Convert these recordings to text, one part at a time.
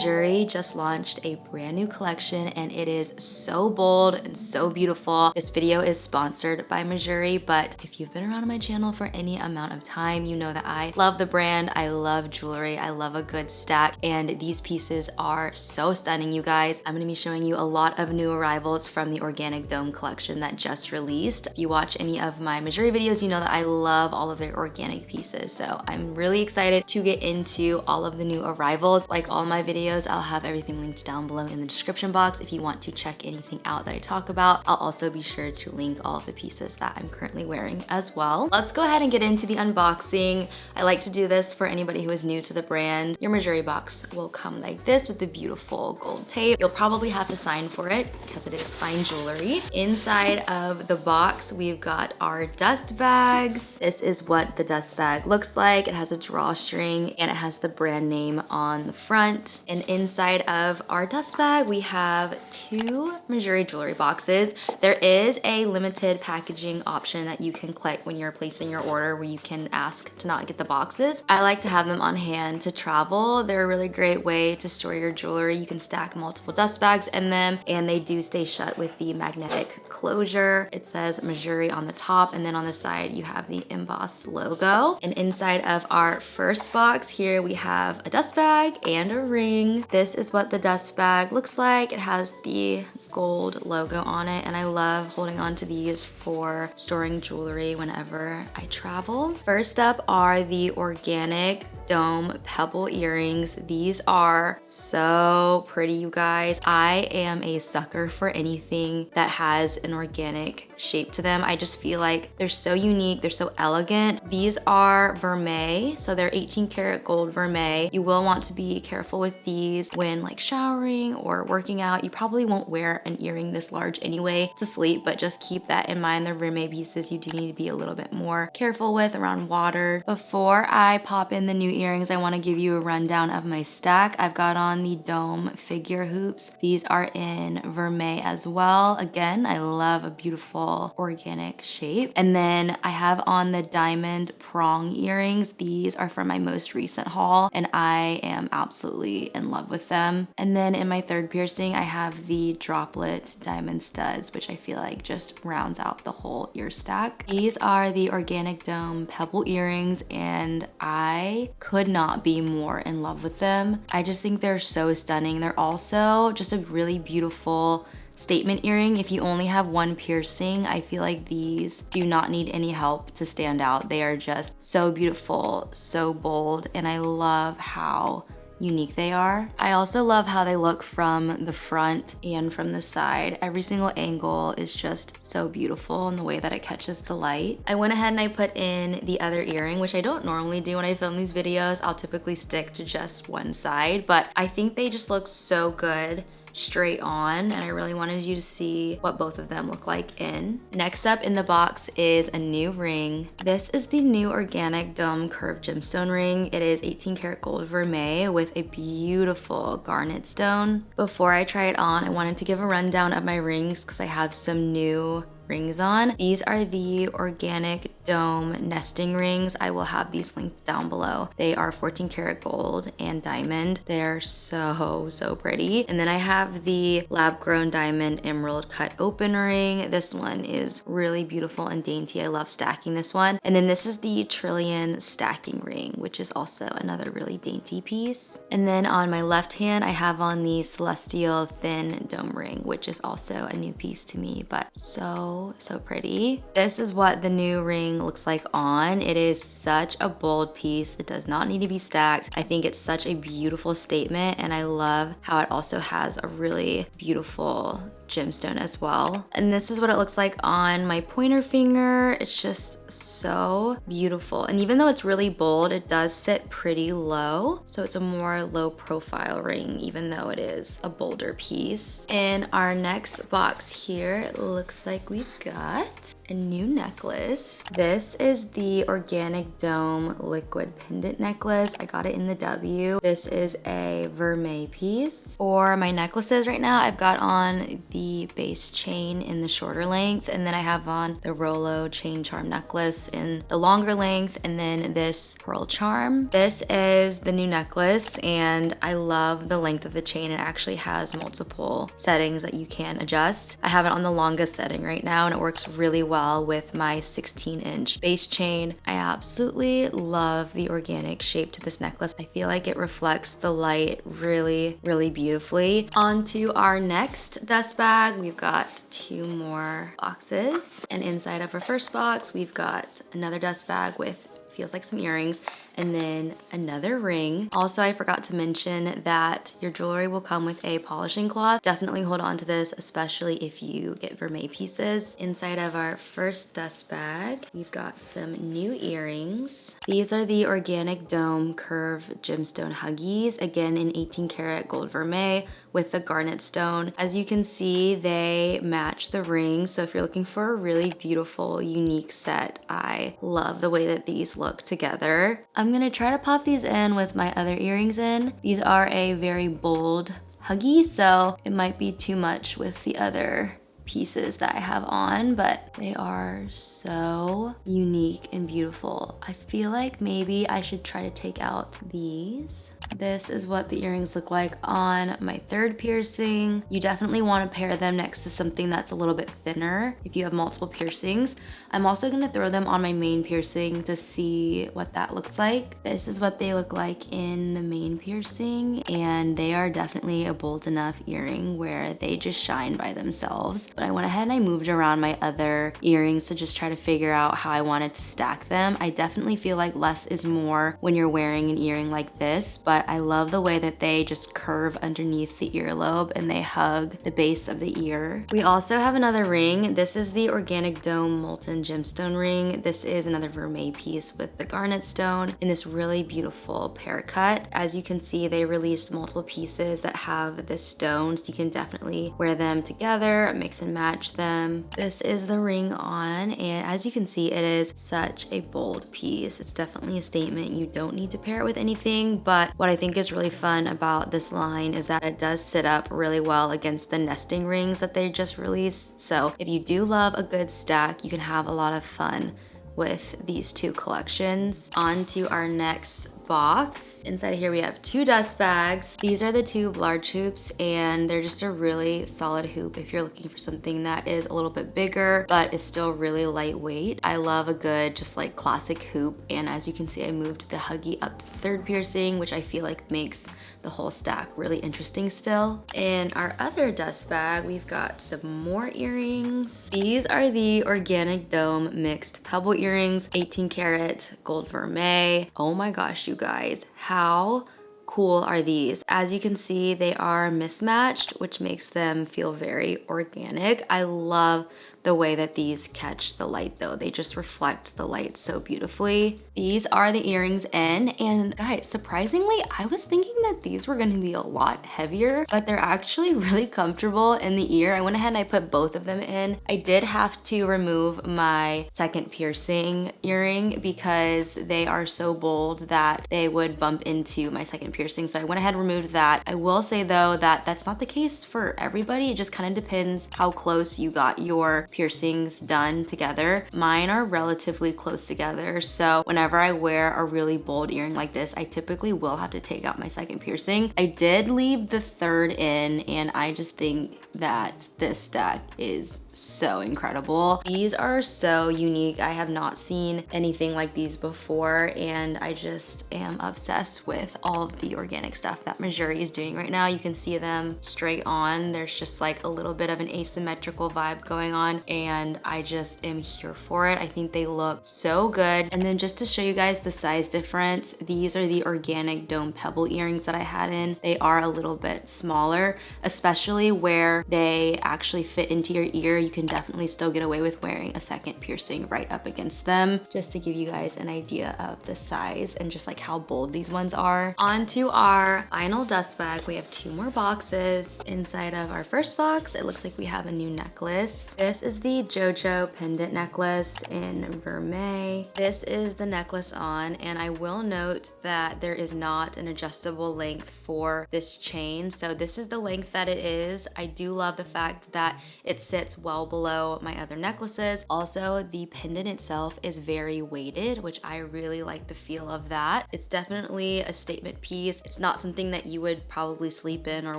Mejuri just launched a brand new collection and it is so bold and so beautiful. This video is sponsored by Mejuri, but if you've been around my channel for any amount of time, you know that I love the brand. I love jewelry. I love a good stack, and these pieces are so stunning, you guys. I'm gonna be showing you a lot of new arrivals from the Organic Dome collection that just released. If you watch any of my Mejuri videos, you know that I love all of their organic pieces. So I'm really excited to get into all of the new arrivals. Like all my videos, I'll have everything linked down below in the description box if you want to check anything out that I talk about. I'll also be sure to link all of the pieces that I'm currently wearing as well. Let's go ahead and get into the unboxing. I like to do this for anybody who is new to the brand. Your Mejuri box will come like this with the beautiful gold tape. You'll probably have to sign for it because it is fine jewelry. Inside of the box, we've got our dust bags. This is what the dust bag looks like. It has a drawstring and it has the brand name on the front. And inside of our dust bag, we have two Mejuri jewelry boxes. There is a limited packaging option that you can click when you're placing your order where you can ask to not get the boxes. I like to have them on hand to travel. They're a really great way to store your jewelry. You can stack multiple dust bags in them and they do stay shut with the magnetic closure. It says Mejuri on the top, and then on the side you have the embossed logo. And inside of our first box here we have a dust bag and a ring. This is what the dust bag looks like. It has the gold logo on it, and I love holding on to these for storing jewelry whenever I travel. First up are the Organic Dome pebble earrings. These are so pretty, you guys. I am a sucker for anything that has an organic shape to them. I just feel like they're so unique, they're so elegant. These are vermeil, so they're 18 karat gold vermeil. You will want to be careful with these when like showering or working out. You probably won't wear an earring this large anyway to sleep, but just keep that in mind. They're vermeil pieces you do need to be a little bit more careful with around water. Before I pop in the new earrings, I want to give you a rundown of my stack. I've got on the dome figure hoops. These are in vermeil as well. Again, I love a beautiful organic shape. And then I have on the diamond prong earrings. These are from my most recent haul and I am absolutely in love with them. And then in my third piercing, I have the droplet diamond studs, which I feel like just rounds out the whole ear stack. These are the Organic Dome pebble earrings and I could not be more in love with them. I just think they're so stunning. They're also just a really beautiful statement earring. If you only have one piercing, I feel like these do not need any help to stand out. They are just so beautiful, so bold, and I love how unique they are. I also love how they look from the front and from the side. Every single angle is just so beautiful in the way that it catches the light. I went ahead and I put in the other earring, which I don't normally do when I film these videos. I'll typically stick to just one side, but I think they just look so good straight on, and I really wanted you to see what both of them look like in. Next up in the box is a new ring. This is the new Organic Dome curved gemstone ring. It is 18 karat gold vermeil with a beautiful garnet stone. Before I try it on, I wanted to give a rundown of my rings because I have some new rings on. These are the Organic Dome nesting rings. I will have these linked down below. They are 14 karat gold and diamond. They're so pretty. And then I have the lab grown diamond emerald cut open ring. This one is really beautiful and dainty. I love stacking this one. And then this is the trillion stacking ring, which is also another really dainty piece. And then on my left hand, I have on the celestial thin dome ring, which is also a new piece to me, but so pretty. This is what the new ring looks like on. It is such a bold piece. It does not need to be stacked. I think it's such a beautiful statement, and I love how it also has a really beautiful gemstone as well. And this is what it looks like on my pointer finger. It's just so beautiful. And even though it's really bold, it does sit pretty low. So it's a more low profile ring, even though it is a bolder piece. In our next box here, it looks like we've got a new necklace. This is the Organic Dome liquid pendant necklace. I got it in the W. This is a vermeil piece. For my necklaces right now, I've got on the the base chain in the shorter length, and then I have on the Rolo chain charm necklace in the longer length, and then this pearl charm. This is the new necklace, and I love the length of the chain. It actually has multiple settings that you can adjust. I have it on the longest setting right now, and it works really well with my 16-inch base chain. I absolutely love the organic shape to this necklace. I feel like it reflects the light really, really beautifully. On to our next dust bag. We've got 2 more boxes, and inside of our first box, we've got another dust bag with feels like some earrings, and then another ring. Also, I forgot to mention that your jewelry will come with a polishing cloth. Definitely hold on to this, especially if you get vermeil pieces. Inside of our first dust bag, we've got some new earrings. These are the organic dome curve gemstone huggies, again in 18 karat gold vermeil with the garnet stone. As you can see, they match the ring. So if you're looking for a really beautiful, unique set, I love the way that these look together. I'm gonna try to pop these in with my other earrings in. These are a very bold huggy, so it might be too much with the other pieces that I have on, but they are so unique and beautiful. I feel like maybe I should try to take out these. This is what the earrings look like on my third piercing. You definitely want to pair them next to something that's a little bit thinner if you have multiple piercings. I'm also going to throw them on my main piercing to see what that looks like. This is what they look like in the main piercing, and they are definitely a bold enough earring where they just shine by themselves. But I went ahead and I moved around my other earrings to just try to figure out how I wanted to stack them. I definitely feel like less is more when you're wearing an earring like this, but I love the way that they just curve underneath the earlobe and they hug the base of the ear. We also have another ring. This is the Organic Dome Molten Gemstone ring. This is another vermeil piece with the garnet stone in this really beautiful pear cut. As you can see, they released multiple pieces that have this stone, so you can definitely wear them together, mix and match them. This is the ring on, and as you can see, it is such a bold piece. It's definitely a statement. You don't need to pair it with anything, but what I think is really fun about this line is that it does sit up really well against the nesting rings that they just released. So if you do love a good stack, you can have a lot of fun with these two collections. On to our next box. Inside of here we have 2 dust bags. These are the 2 large hoops, and they're just a really solid hoop if you're looking for something that is a little bit bigger but is still really lightweight. I love a good just like classic hoop, and as you can see, I moved the huggy up to the 3rd piercing, which I feel like makes the whole stack really interesting still. In our other dust bag, we've got some more earrings. These are the Organic Dome mixed pebble earrings, 18 karat gold vermeil. Oh my gosh, you guys, how cool are these? As you can see, they are mismatched, which makes them feel very organic. I love the way that these catch the light though. They just reflect the light so beautifully. These are the earrings in, and guys, surprisingly, I was thinking that these were gonna be a lot heavier, but they're actually really comfortable in the ear. I went ahead and I put both of them in. I did have to remove my 2nd piercing earring because they are so bold that they would bump into my 2nd piercing. So I went ahead and removed that. I will say though that that's not the case for everybody. It just kind of depends how close you got your piercings done together. Mine are relatively close together, so whenever I wear a really bold earring like this, I typically will have to take out my 2nd piercing. I did leave the 3rd in, and I just think that this stack is so incredible. These are so unique. I have not seen anything like these before, and I just am obsessed with all of the organic stuff that Mejuri is doing right now. You can see them straight on. There's just like a little bit of an asymmetrical vibe going on, and I just am here for it. I think they look so good. And then just to show you guys the size difference, these are the Organic Dome pebble earrings that I had in. They are a little bit smaller, especially where they actually fit into your ear. You can definitely still get away with wearing a 2nd piercing right up against them, just to give you guys an idea of the size and just like how bold these ones are. On to our final dust bag. We have 2 more boxes. Inside of our first box, it looks like we have a new necklace. This is the JoJo pendant necklace in vermeil. This is the necklace on, and I will note that there is not an adjustable length for this chain. So this is the length that it is. I do do love the fact that it sits well below my other necklaces. Also, the pendant itself is very weighted, which I really like the feel of that. It's definitely a statement piece. It's not something that you would probably sleep in or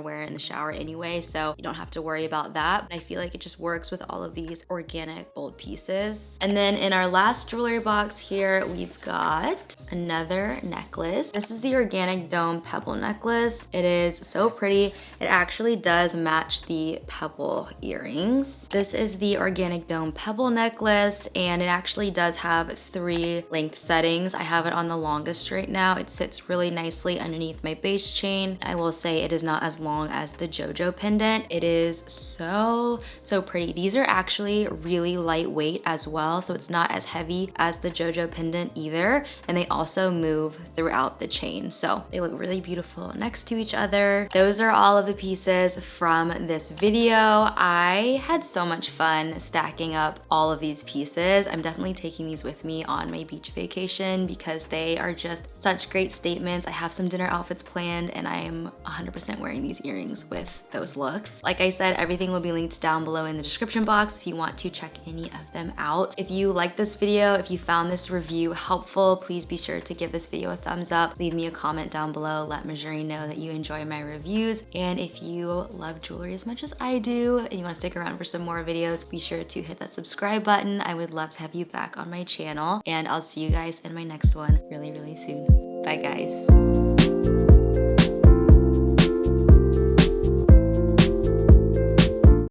wear in the shower anyway, so you don't have to worry about that. I feel like it just works with all of these organic bold pieces. And then in our last jewelry box here, we've got another necklace. This is the organic dome pebble necklace. It is so pretty. It actually does match the pebble earrings. This is the organic dome pebble necklace, and it actually does have 3 length settings. I have it on the longest right now. It sits really nicely underneath my base chain. I will say it is not as long as the JoJo pendant. It is so pretty. These are actually really lightweight as well, so it's not as heavy as the JoJo pendant either, and they also move throughout the chain, so they look really beautiful next to each other. Those are all of the pieces from this video. I had so much fun stacking up all of these pieces. I'm definitely taking these with me on my beach vacation because they are just such great statements. I have some dinner outfits planned, and I am 100% wearing these earrings with those looks. Like I said, everything will be linked down below in the description box if you want to check any of them out. If you like this video, if you found this review helpful, please be sure to give this video a thumbs up. Leave me a comment down below. Let Mejuri know that you enjoy my reviews. And if you love jewelry as much as I do and you want to stick around for some more videos, be sure to hit that subscribe button. I would love to have you back on my channel, and I'll see you guys in my next one really soon. Bye guys.